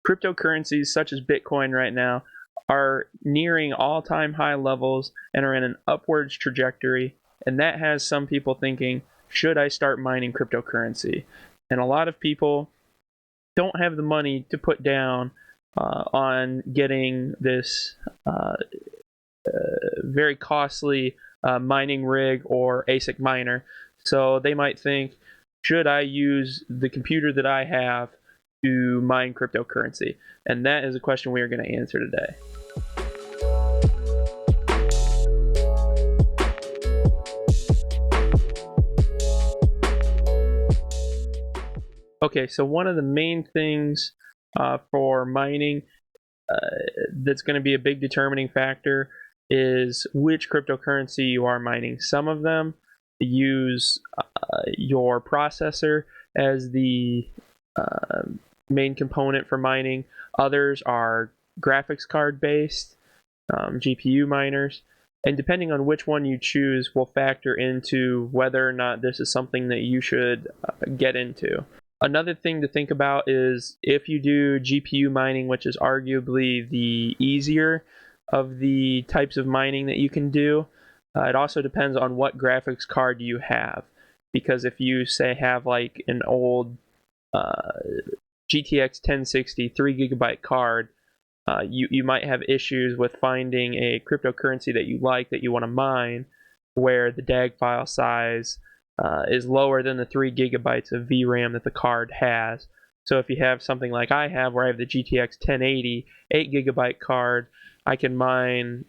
Cryptocurrencies such as Bitcoin right now are nearing all-time high levels and are in an upwards trajectory, and that has some people thinking, should I start mining cryptocurrency? And a lot of people don't have the money to put down on getting this very costly mining rig or ASIC miner. So they might think, should I use the computer that I have to mine cryptocurrency? And that is a question we are going to answer today. Okay, so one of the main things for mining that's going to be a big determining factor is which cryptocurrency you are mining. Some of them use your processor as the main component for mining. Others are graphics card based, GPU miners. And depending on which one you choose will factor into whether or not this is something that you should get into. Another thing to think about is if you do GPU mining, which is arguably the easier of the types of mining that you can do, it also depends on what graphics card you have. Because if you, say, have like an old GTX 1060 3GB card, you might have issues with finding a cryptocurrency that you like, that you want to mine, where the DAG file size is lower than the 3 gigabytes of VRAM that the card has. So if you have something like I have, where I have the GTX 1080 8GB card, I can mine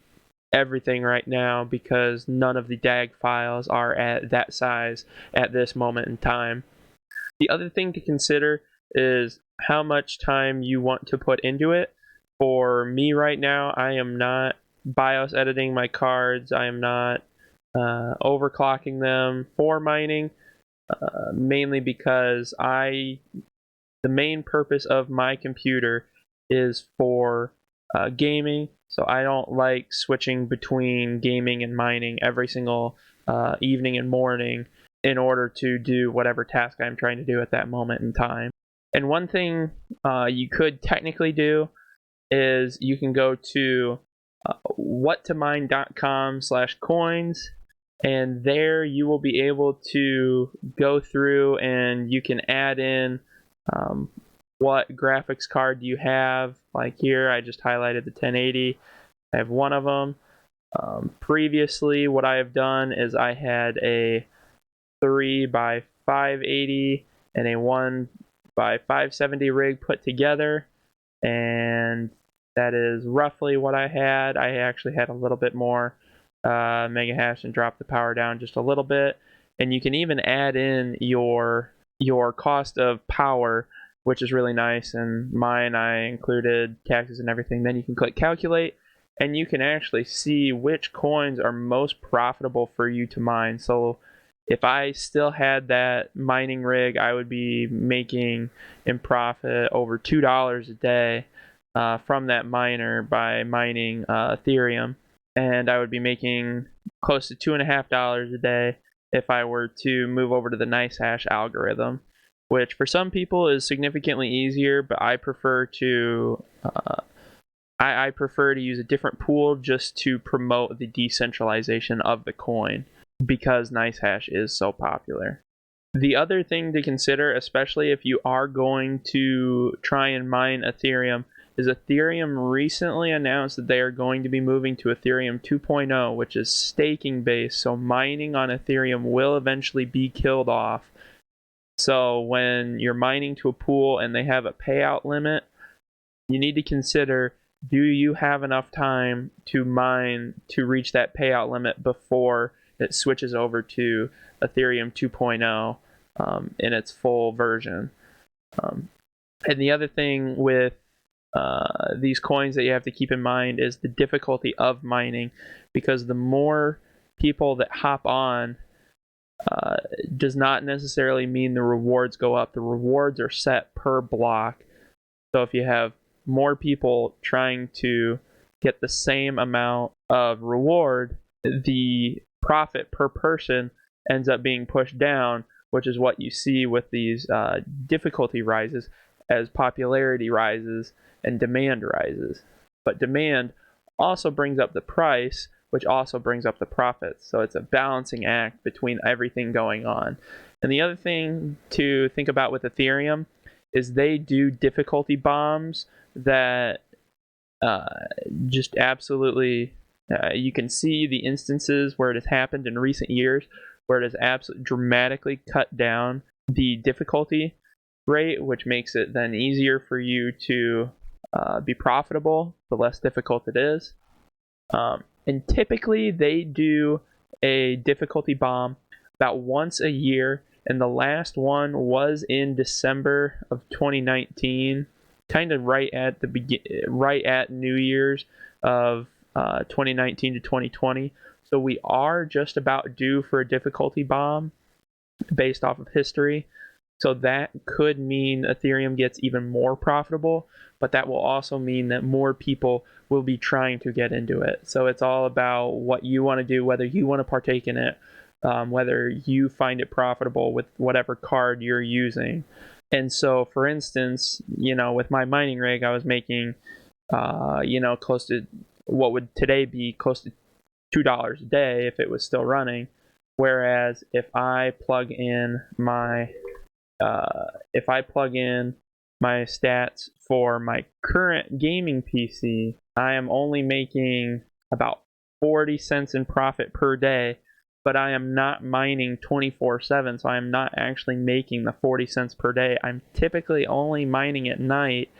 everything right now because none of the DAG files are at that size at this moment in time. The other thing to consider is how much time you want to put into it. For me right now, I am not BIOS editing my cards. I am not overclocking them for mining, mainly because the main purpose of my computer is for gaming, so I don't like switching between gaming and mining every single evening and morning in order to do whatever task I'm trying to do at that moment in time. And one thing you could technically do is you can go to whattomine.com/coins, and there you will be able to go through and you can add in what graphics card you have. Like here, I just highlighted the 1080. I have one of them. Previously, what I have done is I had a 3x580 and a 1x570 rig put together, and that is roughly what I had. I actually had a little bit more mega hash and drop the power down just a little bit. And you can even add in your cost of power, which is really nice. And mine, I included taxes and everything. Then you can click calculate, and you can actually see which coins are most profitable for you to mine. So if I still had that mining rig, I would be making in profit over $2 a day from that miner by mining Ethereum. And I would be making close to $2.50 a day if I were to move over to the NiceHash algorithm, which for some people is significantly easier, but I prefer to I prefer to use a different pool just to promote the decentralization of the coin, because NiceHash is so popular. The other thing to consider, especially if you are going to try and mine Ethereum, is Ethereum recently announced that they are going to be moving to Ethereum 2.0, which is staking based, so mining on Ethereum will eventually be killed off. So when you're mining to a pool and they have a payout limit, you need to consider, do you have enough time to mine to reach that payout limit before it switches over to Ethereum 2.0 in its full version. And the other thing with these coins that you have to keep in mind is the difficulty of mining, because the more people that hop on does not necessarily mean the rewards go up. The rewards are set per block. So if you have more people trying to get the same amount of reward, the profit per person ends up being pushed down, which is what you see with these difficulty rises. as popularity rises and demand rises. But demand also brings up the price, which also brings up the profits. So it's a balancing act between everything going on. And the other thing to think about with Ethereum is they do difficulty bombs that just absolutely, you can see the instances where it has happened in recent years where it has absolutely dramatically cut down the difficulty rate, which makes it then easier for you to be profitable the less difficult it is. And typically they do a difficulty bomb about once a year, and the last one was in December of 2019, kind of right at New Year's of 2019 to 2020. So we are just about due for a difficulty bomb based off of history. So that could mean Ethereum gets even more profitable, but that will also mean that more people will be trying to get into it. So it's all about what you want to do, whether you want to partake in it, whether you find it profitable with whatever card you're using. And so, for instance, with my mining rig, I was making, close to what would today be close to $2 a day if it was still running. Whereas if I plug in my stats for my current gaming PC, I am only making about 40 cents in profit per day, but I am not mining 24/7, so I am not actually making the 40 cents per day. I'm typically only mining at night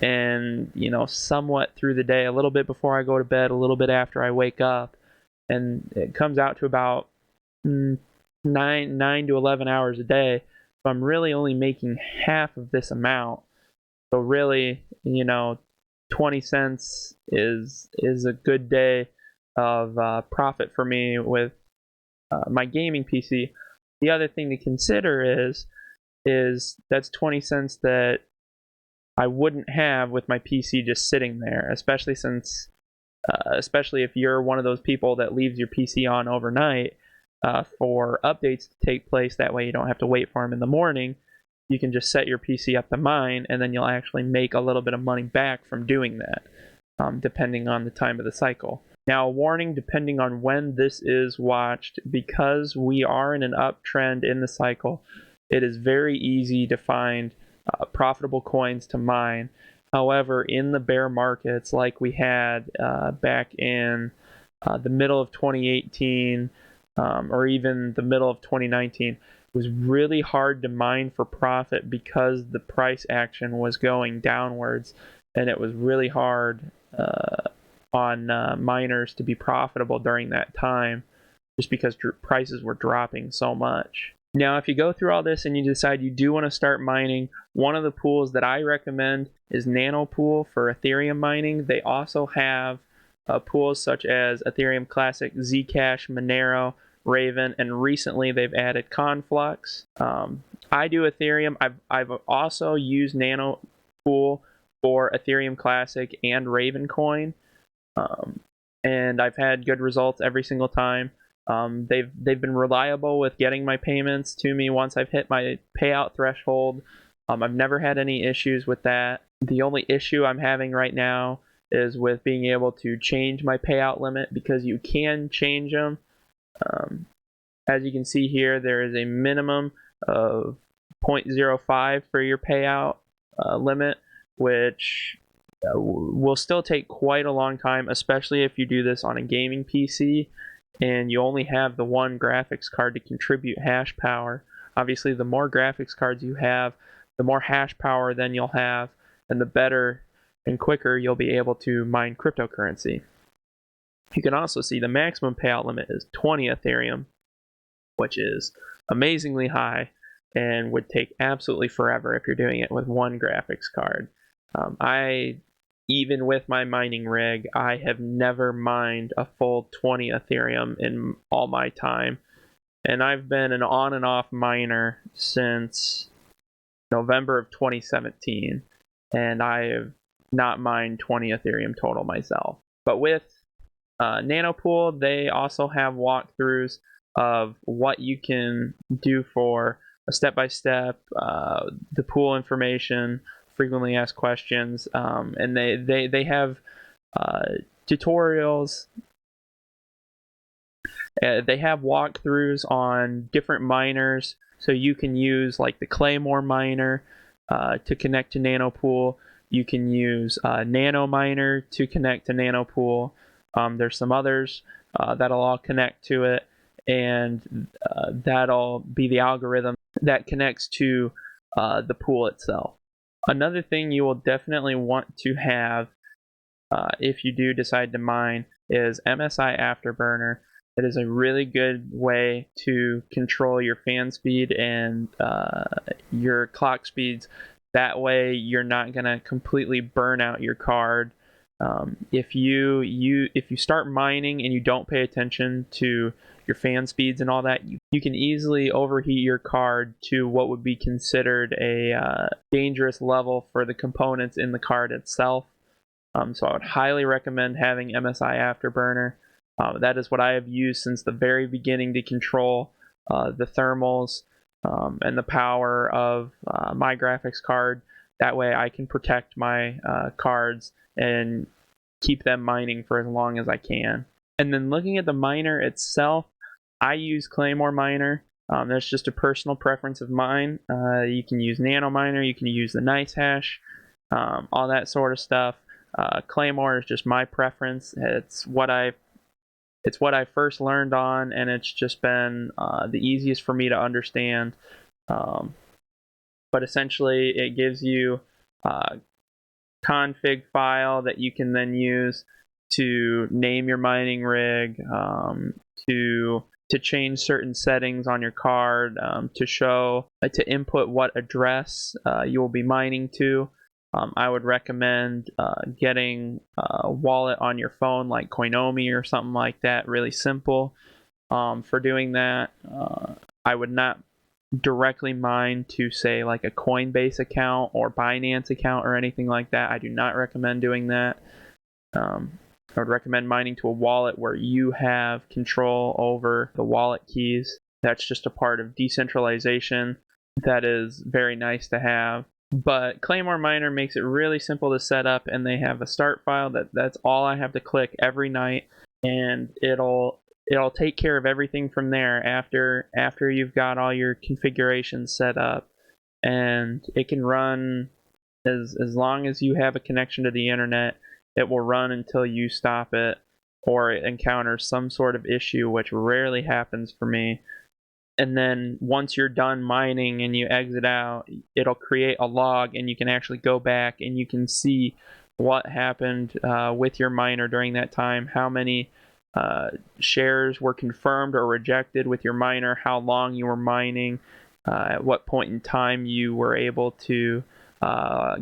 and, somewhat through the day, a little bit before I go to bed, a little bit after I wake up, and it comes out to about 9 to 11 hours a day. So I'm really only making half of this amount. So really, 20 cents is a good day of profit for me with my gaming PC. The other thing to consider is that's 20 cents that I wouldn't have with my PC just sitting there, especially if you're one of those people that leaves your PC on overnight for updates to take place. That way you don't have to wait for them in the morning. You can just set your PC up to mine, and then you'll actually make a little bit of money back from doing that, depending on the time of the cycle. Now, a warning, depending on when this is watched, because we are in an uptrend in the cycle, it is very easy to find profitable coins to mine. However, in the bear markets like we had back in the middle of 2018 or even the middle of 2019, it was really hard to mine for profit because the price action was going downwards, and it was really hard on miners to be profitable during that time just because prices were dropping so much. Now, if you go through all this and you decide you do want to start mining, one of the pools that I recommend is Nanopool for Ethereum mining. They also have pools such as Ethereum Classic, Zcash, Monero, Raven, and recently they've added Conflux. I do Ethereum. I've also used Nanopool for Ethereum Classic and Raven coin, and I've had good results every single time. They've been reliable with getting my payments to me once I've hit my payout threshold. I've never had any issues with that. The only issue I'm having right now is with being able to change my payout limit, because you can change them. As you can see here, there is a minimum of 0.05 for your payout limit, which will still take quite a long time, especially if you do this on a gaming PC and you only have the one graphics card to contribute hash power. Obviously, the more graphics cards you have, the more hash power then you'll have, and the better and quicker you'll be able to mine cryptocurrency. You can also see the maximum payout limit is 20 Ethereum, which is amazingly high and would take absolutely forever if you're doing it with one graphics card. Even with my mining rig, I have never mined a full 20 Ethereum in all my time. And I've been an on and off miner since November of 2017. And I have not mined 20 Ethereum total myself. But with Nanopool, they also have walkthroughs of what you can do for a step-by-step, the pool information, frequently asked questions, and they have tutorials. They have walkthroughs on different miners, so you can use like the Claymore miner to connect to Nanopool. You can use Nano miner to connect to Nanopool. There's some others that'll all connect to it, and that'll be the algorithm that connects to the pool itself. Another thing you will definitely want to have if you do decide to mine is MSI Afterburner. It is a really good way to control your fan speed and your clock speeds. That way you're not going to completely burn out your card. If you start mining and you don't pay attention to your fan speeds and all that, you can easily overheat your card to what would be considered a dangerous level for the components in the card itself. So I would highly recommend having MSI Afterburner. That is what I have used since the very beginning to control the thermals and the power of my graphics card. That way I can protect my cards and keep them mining for as long as I can. And then looking at the miner itself, I use Claymore miner. That's just a personal preference of mine. You can use Nano miner, you can use the Nice Hash, all that sort of stuff. Claymore is just my preference. It's what I first learned on, and it's just been the easiest for me to understand. But essentially, it gives you a config file that you can then use to name your mining rig, to change certain settings on your card, to input what address you will be mining to. I would recommend getting a wallet on your phone like Coinomi or something like that, really simple for doing that. I would not directly mine to, say, like a Coinbase account or Binance account or anything like that. I do not recommend doing that. I would recommend mining to a wallet where you have control over the wallet keys. That's just a part of decentralization that is very nice to have. But Claymore Miner makes it really simple to set up, and they have a start file that's all I have to click every night, and it'll take care of everything from there after you've got all your configurations set up. And it can run as long as you have a connection to the internet. It will run until you stop it or it encounters some sort of issue, which rarely happens for me. And then once you're done mining and you exit out, it'll create a log, and you can actually go back and you can see what happened with your miner during that time, how many shares were confirmed or rejected with your miner, how long you were mining, at what point in time you were able to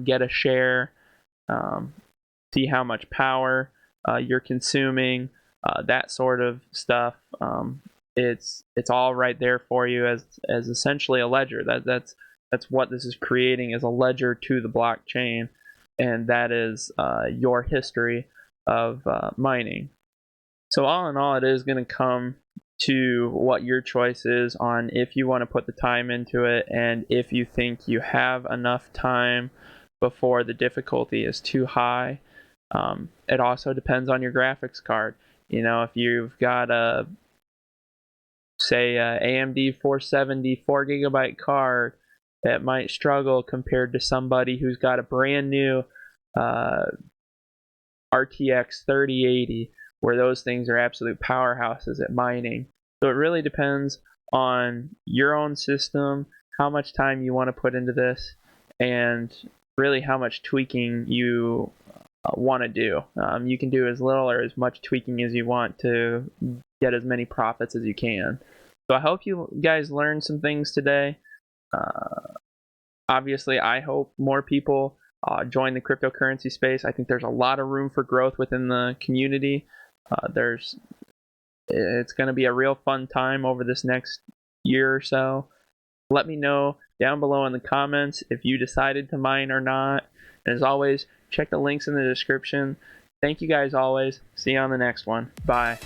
get a share, see how much power you're consuming, that sort of stuff. It's all right there for you as essentially a ledger. That's what this is creating, is a ledger to the blockchain, and that is your history of mining. So all in all, it is going to come to what your choice is on if you want to put the time into it, and if you think you have enough time before the difficulty is too high. It also depends on your graphics card. If you've got a AMD 470 4GB card, that might struggle compared to somebody who's got a brand new RTX 3080, where those things are absolute powerhouses at mining. So it really depends on your own system, how much time you want to put into this, and really how much tweaking you want to do. You can do as little or as much tweaking as you want to get as many profits as you can. So I hope you guys learned some things today. Obviously, I hope more people join the cryptocurrency space. I think there's a lot of room for growth within the community. It's going to be a real fun time over this next year or so. Let me know down below in the comments if you decided to mine or not. And as always, check the links in the description. Thank you guys always. See you on the next one. Bye.